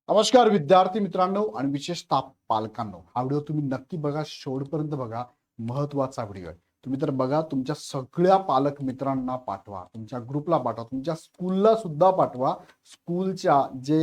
नमस्कार विद्यार्थी मित्रांनो आणि विशेषतः पालकांनो, हा व्हिडिओ तुम्ही नक्की बघा, शेवटपर्यंत बघा. महत्वाचा व्हिडिओ आहे. तुम्ही तर बघा, तुमच्या सगळ्या पालक मित्रांना पाठवा, तुमच्या ग्रुपला पाठवा, तुमच्या स्कूलला सुद्धा पाठवा, स्कूलच्या जे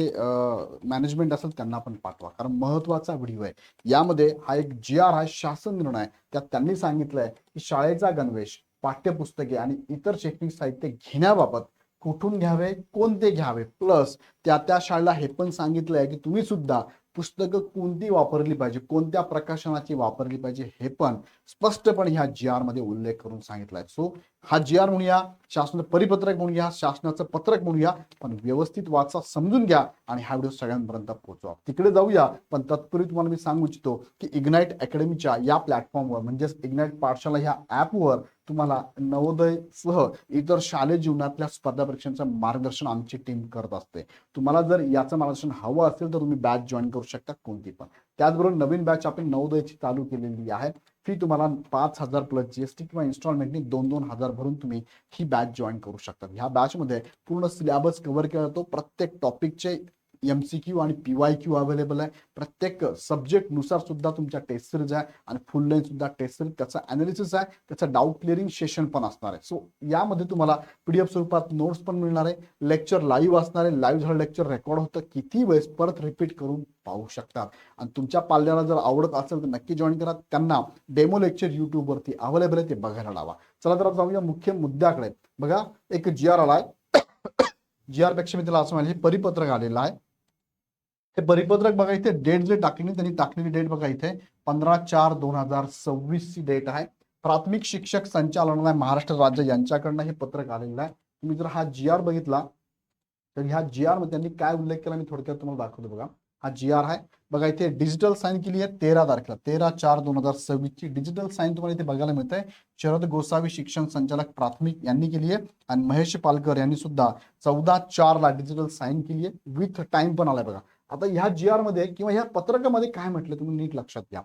मॅनेजमेंट असेल त्यांना पण पाठवा, कारण महत्वाचा व्हिडिओ आहे. यामध्ये हा एक GR आहे, शासन निर्णय. त्यात त्यांनी सांगितलंय की शाळेचा गणवेश, पाठ्यपुस्तके आणि इतर शैक्षणिक साहित्य घेण्याबाबत कुठून घ्यावे, कोणते घ्यावे, प्लस त्या शाळेला हे पण सांगितलंय की तुम्ही सुद्धा पुस्तकं कोणती वापरली पाहिजे, कोणत्या प्रकाशनाची वापरली पाहिजे, हे पण स्पष्टपणे ह्या GR मध्ये उल्लेख करून सांगितलाय. सो हा GR म्हणूया, शासनाचं परिपत्रक म्हणूया, शासनाचं पत्रक म्हणूया, पण व्यवस्थित वाचा, समजून घ्या आणि हा व्हिडिओ सगळ्यांपर्यंत पोहोचवा. तिकडे जाऊया, पण तत्पूर्वी तुम्हाला मी सांगू इच्छितो की इग्नाइट अकॅडमीच्या या प्लॅटफॉर्मवर, म्हणजेच इग्नाइट पाठशाला ह्या ऍपवर तुम्हाला नवोदय सह इतर शालेय जीवनातल्या स्पर्धा परीक्षांचं मार्गदर्शन आमची टीम करत असते. तुम्हाला जर याचं मार्गदर्शन हवं असेल तर तुम्ही बॅच जॉईन करू शकता, कोणती पण. त्याचबरोबर नवीन बॅच आपण नवोदयची चालू केलेली आहे. फी तुम्हाला 5,000 प्लस GST किंवा इन्स्टॉलमेंटनी 2,000 भरून तुम्ही ही बॅच जॉईन करू शकता. ह्या बॅचमध्ये पूर्ण सिलेबस कव्हर केला जातो. प्रत्येक टॉपिकचे MCQ आणि PYQ अवेलेबल आहे. प्रत्येक सब्जेक्ट नुसार सुद्धा तुमच्या टेस्ट सिरीज आहे आणि फुल लेंथ सुद्धा टेस्ट सिरीज, त्याचा अनालिसिस आहे, त्याचं डाऊट क्लिअरिंग सेशन पण असणार आहे. सो यामध्ये तुम्हाला PDF स्वरूपात नोट्स पण मिळणार आहे, लेक्चर लाईव्ह असणार आहे, लाईव्ह झालं लेक्चर रेकॉर्ड होतं, किती वेळेस परत रिपीट करून पाहू शकतात. आणि तुमच्या पाल्याला जर आवडत असेल तर नक्की जॉईन करा. त्यांना डेमो लेक्चर युट्यूबवरती अवेलेबल आहे, ते बघायला लावा. चला तर जाऊया मुख्य मुद्द्याकडे. बघा, एक GR आलाय. GR पेक्षा मी त्याला असं म्हणेल, हे परिपत्रक आलेलं आहे. हे परिपत्रक बघा, इथे डेट जे टाकली त्यांनी टाकलेली डेट बघा, इथे 15/4/2026 ची डेट आहे. प्राथमिक शिक्षक संचालनालय महाराष्ट्र राज्य यांच्याकडनं हे पत्रक आलेलं आहे. तुम्ही जर हा GR बघितला तर ह्या GR मध्ये त्यांनी काय उल्लेख केला मी थोडक्यात तुम्हाला दाखवतो. बघा, हा GR आहे. बघा, इथे डिजिटल साईन केली आहे 13 तारखेला, 13/4/2026 ची डिजिटल साईन तुम्हाला इथे बघायला मिळते. शरद गोसावी शिक्षण संचालक प्राथमिक यांनी केली आहे आणि महेश पालकर यांनी सुद्धा 14/4 डिजिटल साईन केली आहे. विथ टाइम पण आलाय बघा. आता ह्या GR मध्ये किंवा ह्या पत्रकामध्ये काय म्हटलं तुम्ही नीट लक्षात घ्या.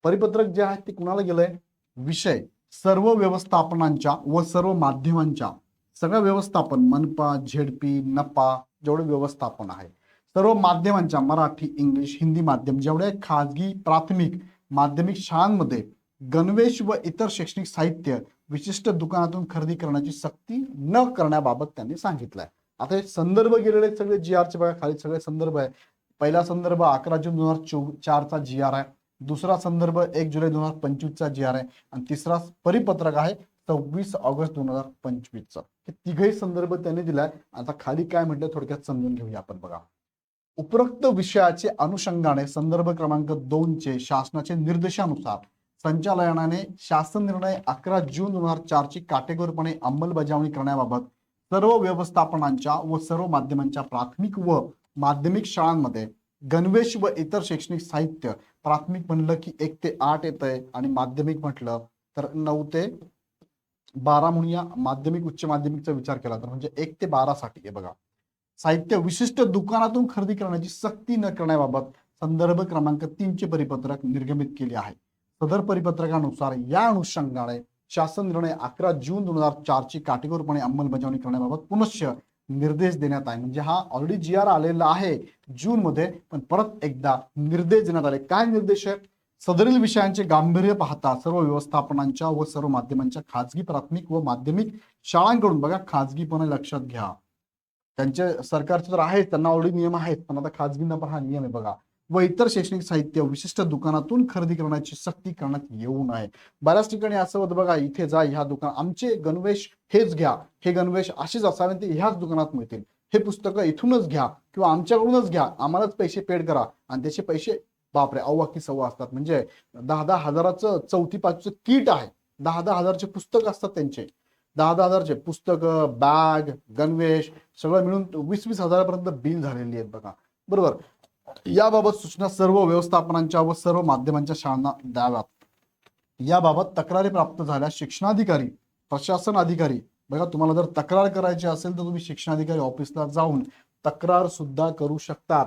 परिपत्रक जे आहे ते कुणाला गेलंय? विषय सर्व व्यवस्थापनांच्या व सर्व माध्यमांच्या, सगळं व्यवस्थापन, मनपा, झेडपी, नपा, जेवढे व्यवस्थापन आहे, सर्व माध्यमांच्या मराठी, इंग्लिश, हिंदी माध्यम, जेवढे खाजगी प्राथमिक माध्यमिक शाळांमध्ये गणवेश व इतर शैक्षणिक साहित्य विशिष्ट दुकानातून खरेदी करण्याची सक्ती न करण्याबाबत त्यांनी सांगितलंय. आता हे संदर्भ गेलेले सगळे GR चे बघा, खाली सगळे संदर्भ आहे. पहिला संदर्भ 11 जून 2004 चा GR आहे. दुसरा संदर्भ 1 जुलै 2025 चा GR आहे आणि तिसरा परिपत्रक आहे 26 ऑगस्ट 2025 चा. हे तिघही संदर्भ त्यांनी दिलाय. आता खाली काय म्हटलं थोडक्यात समजून घेऊया आपण. बघा, उपरोक्त विषयाचे अनुषंगाने संदर्भ क्रमांक 2 चे शासनाचे निर्देशानुसार संचालनाने शासन निर्णय 11 जून 2004 ची काटेकोरपणे अंमलबजावणी करण्याबाबत सर्व व्यवस्थापनांच्या व सर्व माध्यमांच्या प्राथमिक व माध्यमिक शाळांमध्ये गणवेश व इतर शैक्षणिक साहित्य, प्राथमिक म्हणलं की 1 ते 8 येत आहे आणि माध्यमिक म्हटलं तर 9 ते 12 म्हणूया. माध्यमिक उच्च माध्यमिकचा विचार केला तर म्हणजे 1 ते 12 साठी आहे. बघा, साहित्य विशिष्ट दुकानातून खरेदी करण्याची सक्ती न करण्याबाबत संदर्भ क्रमांक 3 चे परिपत्रक निर्गमित केले आहे. सदर परिपत्रकानुसार या अनुषंगाने शासन निर्णय 11 जून 2004 ची काटेकोरपणे अंमलबजावणी करण्याबाबत पुनश्च निर्देश देण्यात आहे. म्हणजे हा ऑलरेडी GR आलेला आहे जून मध्ये, पण परत एकदा निर्देश देण्यात आले. काय निर्देश आहे? सदरील विषयांचे गांभीर्य पाहता सर्व व्यवस्थापनांच्या व सर्व माध्यमांच्या खाजगी प्राथमिक व माध्यमिक शाळांकडून, बघा खाजगीपणा लक्षात घ्या, त्यांचे सरकारचे तर आहेत, त्यांना ऑलरेडी नियम आहेत, पण आता खाजगींना पण हा नियम आहे. बघा, व इतर शैक्षणिक साहित्य विशिष्ट दुकानातून खरेदी करण्याची सक्ती करण्यात येऊ नये. बऱ्याच ठिकाणी असं होतं बघा, इथे जा ह्या दुकान, आमचे गणवेश हेच घ्या, हे गणवेश असेच असावे, ते ह्याच दुकानात मिळतील, हे पुस्तकं इथूनच घ्या किंवा आमच्याकडूनच घ्या, आम्हालाच पैसे पेड करा. आणि त्याचे पैसे बापरे अव्वा की सव्वा असतात. म्हणजे 10-10 हजाराचं 4थी-5वीचं किट आहे, 10-10 हजारचे पुस्तक असतात त्यांचे, 10-10 हजारचे पुस्तक, बॅग, गणवेश सगळं मिळून 20-20 हजारापर्यंत बिल झालेली आहेत. बघा, बरोबर. याबाबत सूचना सर्व व्यवस्थापनांच्या व सर्व माध्यमांच्या शाळांना द्याव्यात. याबाबत तक्रारी प्राप्त झाल्या शिक्षणाधिकारी, प्रशासन अधिकारी, बघा तुम्हाला जर तक्रार करायची असेल तर तुम्ही शिक्षणाधिकारी ऑफिसला जाऊन तक्रार सुद्धा करू शकतात.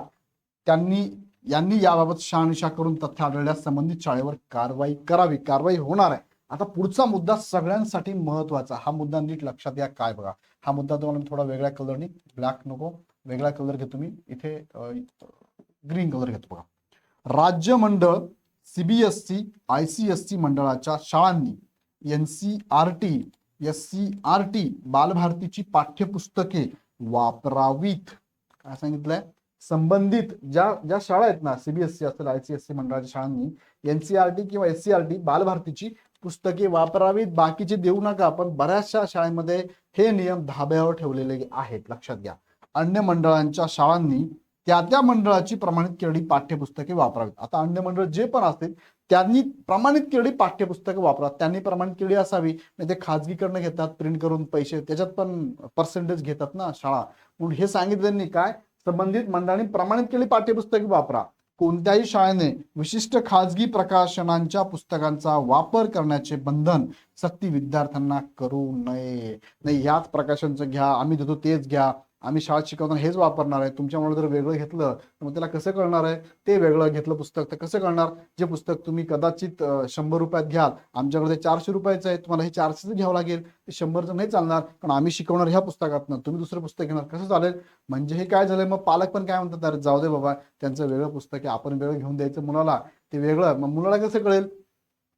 यांनी याबाबत शहानिशा करून तथ्य आढळल्यास संबंधित शाळेवर कारवाई करावी. कारवाई होणार आहे. आता पुढचा मुद्दा सगळ्यांसाठी महत्वाचा, हा मुद्दा नीट लक्षात घ्या. काय? बघा, हा मुद्दा तुम्हाला थोडा वेगळ्या कलरनी, ब्लॅक नको, वेगळा कलर घेतो मी इथे, ग्रीन कलर घेतो बघा. राज्य मंडळ CBSE ICSE मंडळाच्या शाळांनी NCERT SCERT बालभारतीची पाठ्यपुस्तके वापरावीत. काय सांगितलंय? संबंधित ज्या ज्या शाळा आहेत ना, CBSE असेल ICSE मंडळाच्या शाळांनी NCERT किंवा SCERT बालभारतीची पुस्तके वापरावीत, बाकीचे देऊ नका. पण बऱ्याचशा शाळेमध्ये हे नियम धाब्यावर ठेवलेले आहेत, लक्षात घ्या. अन्य मंडळांच्या शाळांनी त्या मंडळाची प्रमाणित केलेली पाठ्यपुस्तके वापरावीत. आता अन्य मंडळ जे पण असतील त्यांनी प्रमाणित केलेली पाठ्यपुस्तके वापरा. त्यांनी प्रमाणित केली असावी, नाही ते खाजगीकडनं घेतात प्रिंट करून पैसे, त्याच्यात पण पर्सेंटेज घेतात ना शाळा. म्हणून हे सांगितलं काय, संबंधित मंडळांनी प्रमाणित केलेली पाठ्यपुस्तके वापरा. कोणत्याही शाळेने विशिष्ट खाजगी प्रकाशनांच्या पुस्तकांचा वापर करण्याचे बंधन सक्ती विद्यार्थ्यांना करू नये. नाही, ह्याच प्रकाशनचं घ्या, आम्ही देतो तेच घ्या, आम्ही शाळेत शिकवताना हेच वापरणार आहे. तुमच्यामुळे जर वेगळं घेतलं तर मग त्याला कसं कळणार आहे? ते वेगळं घेतलं पुस्तक तर कसं कळणार? जे पुस्तक तुम्ही कदाचित 100 रुपयात घ्याल, आमच्याकडे 400 रुपयाचं आहे, तुम्हाला हे 400च घ्यावं लागेल. ते 100चं नाही चालणार, पण आम्ही शिकवणार ह्या पुस्तकातनं, तुम्ही दुसरं पुस्तक घेणार, कसं चालेल? म्हणजे हे काय झालंय, मग पालक पण काय म्हणतात, अरे जाऊ दे बाबा, त्यांचं वेगळं पुस्तक आहे, आपण वेगळं घेऊन द्यायचं मुलाला, ते वेगळं, मग मुलाला कसं कळेल?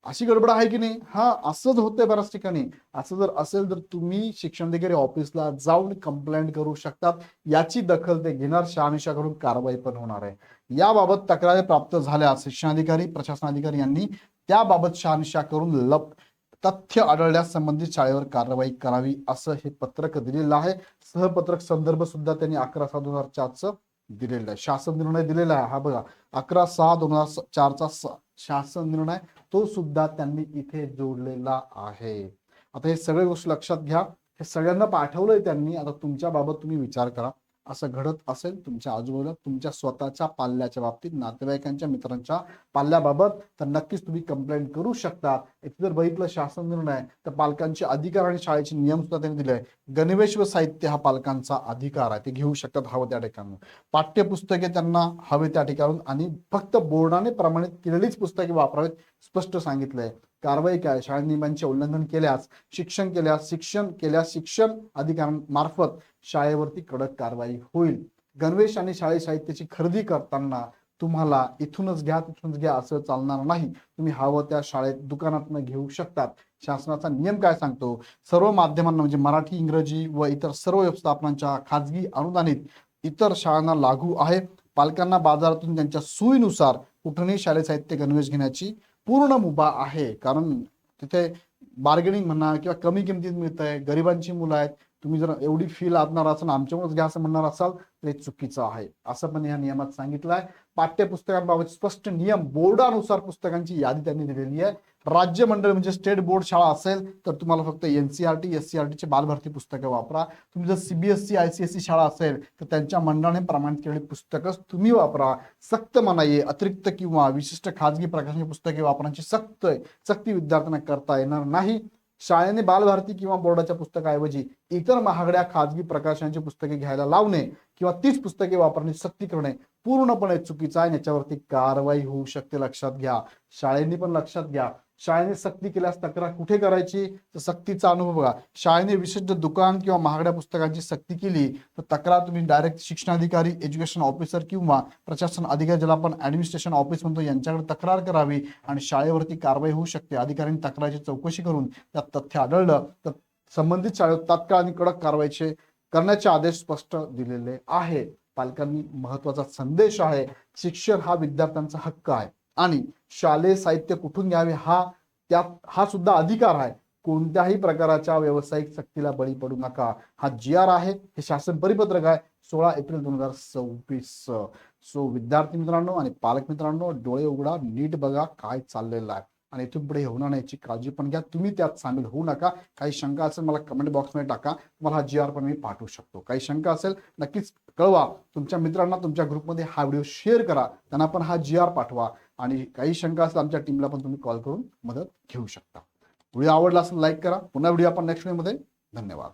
अशी गडबड आहे की नाही? हा, असंच होतंय बऱ्याच ठिकाणी. असं जर असेल तर तुम्ही शिक्षणाधिकारी ऑफिसला जाऊन कंप्लेंट करू शकतात. याची दखल ते घेणार, शहानिशाकडून कारवाई पण होणार आहे. याबाबत तक्रारी प्राप्त झाल्यास शिक्षणाधिकारी प्रशासनाधिकारी यांनी त्याबाबत शहानिशा करून तथ्य आढळल्यास संबंधित शाळेवर कारवाई करावी, असं हे पत्रक दिलेलं आहे. सहपत्रक संदर्भ सुद्धा त्यांनी 11/6/2004 दिलेला आहे. शासन निर्णय दिलेला आहे, हा बघा, 11/6/2004 शासन निर्णय, तो सुद्धा त्यांनी इथे जोडलेला आहे. आता हे सगळे गोष्टी लक्षात घ्या, हे सगळ्यांना पाठवलंय त्यांनी. आता तुमच्या बाबत तुम्ही विचार करा, असं घडत असेल तुमच्या आजूबाजूला, तुमच्या स्वतःच्या पाल्याच्या बाबतीत, नातेवाईकांच्या मित्रांच्या पाल्याबाबत, तर नक्कीच तुम्ही कंप्लेंट करू शकता. इथे जर बघितलं शासन निर्णय, तर पालकांचे अधिकार आणि शाळेचे नियम सुद्धा त्यांनी दिले. गणवेश व साहित्य हा पालकांचा अधिकार आहे, ते घेऊ शकतात हवं त्या ठिकाणी. पाठ्यपुस्तके त्यांना हवे त्या ठिकाणून, आणि फक्त बोर्डाने प्रमाणित केलेलीच पुस्तके वापरावीत, स्पष्ट सांगितलंय. कारवाई काय? शाळा नियमांचे उल्लंघन केल्यास, शिक्षण केल्यास शिक्षण अधिकाऱ्यांमार्फत शाळेवरती कडक कारवाई होईल. गणवेश आणि शाळेत साहित्याची खरेदी करताना तुम्हाला इथूनच घ्या असं चालणार नाही. तुम्ही हवं त्या शाळेत दुकानातून घेऊ शकतात. शासनाचा नियम काय सांगतो? सर्व माध्यमांना म्हणजे मराठी, इंग्रजी व इतर सर्व व्यवस्थापनांच्या खाजगी अनुदानित इतर शाळांना लागू आहे. पालकांना बाजारातून त्यांच्या सोयीनुसार कुठूनही शालेय साहित्य गणवेश घेण्याची पूर्ण मुभा आहे. कारण तिथे बार्गेनिंग म्हणा किंवा कमी किमतीत मिळत आहे, गरिबांची मुलं आहेत, तुम्ही जर एवढी फी लादणार असाल, आमच्यामुळेच घ्या असं म्हणणार असाल, ते चुकीचं आहे, असं पण या नियमात सांगितलं आहे. पाठ्यपुस्तकांबाबत स्पष्ट नियम, बोर्डानुसार पुस्तकांची यादी त्यांनी दिलेली आहे. राज्य मंडळ म्हणजे स्टेट बोर्ड शाळा असेल तर तुम्हाला फक्त NCERT SCERT चे बालभारती पुस्तकं वापरा. तुम्ही जर CBSE ICSE शाळा असेल तर त्यांच्या मंडळाने प्रमाणित केलेली पुस्तकं तुम्ही वापरा. सक्त मनाई आहे, अतिरिक्त किंवा विशिष्ट खाजगी प्रकाशनाची पुस्तके वापरण्याची सक्ती विद्यार्थ्यांना करता येणार नाही. शाळेने बालभारती किंवा बोर्डाच्या पुस्तकाऐवजी इतर महागड्या खाजगी प्रकाशनाची पुस्तके घ्यायला लावणे किंवा तीच पुस्तके वापरण्याची सक्ती करणे पूर्णपणे चुकीचं आहे. याच्यावरती कारवाई होऊ शकते, लक्षात घ्या. शाळेने पण लक्षात घ्या, शाळेने सक्ती केल्यास तक्रार कुठे करायची? तर सक्तीचा अनुभव बघा. शाळेने विशिष्ट दुकान किंवा महागड्या पुस्तकांची सक्ती केली तर तक्रार तुम्ही डायरेक्ट शिक्षणाधिकारी, एज्युकेशन ऑफिसर किंवा प्रशासन अधिकारी, ज्याला आपण ऍडमिनिस्ट्रेशन ऑफिस म्हणतो, यांच्याकडे तक्रार करावी आणि शाळेवरती कारवाई होऊ शकते. अधिकाऱ्यांनी तक्रारीची चौकशी करून त्यात तथ्य आढळलं तर संबंधित शाळेवर तात्काळ आणि कडक कारवाईचे करण्याचे आदेश स्पष्ट दिलेले आहेत. पालकांनी महत्वाचा संदेश आहे, शिक्षण हा विद्यार्थ्यांचा हक्क आहे आणि शालेय साहित्य कुठून घ्यावे हा सुद्धा अधिकार आहे. कोणत्याही प्रकारच्या व्यावसायिक सक्तीला बळी पडू नका. हा GR आहे, हे शासन परिपत्रक आहे 16 एप्रिल 2026. सो विद्यार्थी मित्रांनो आणि पालक मित्रांनो, डोळे उघडा, नीट बघा काय चाललेलं आहे आणि इथून पुढे होणार नाही याची काळजी पण घ्या. तुम्ही त्यात सामील होऊ नका. काही शंका असेल मला कमेंट बॉक्समध्ये टाका, तुम्हाला हा GR पण मी पाठवू शकतो. काही शंका असेल नक्कीच कळवा. तुमच्या मित्रांना तुमच्या ग्रुपमध्ये हा व्हिडिओ शेअर करा, त्यांना पण हा GR पाठवा आणि काही शंका असेल आमच्या टीमला पण तुम्ही कॉल करून मदत घेऊ शकता. व्हिडिओ आवडला असेल लाईक करा. पुन्हा व्हिडिओ आपण नेक्स्ट व्हिडिओमध्ये. धन्यवाद.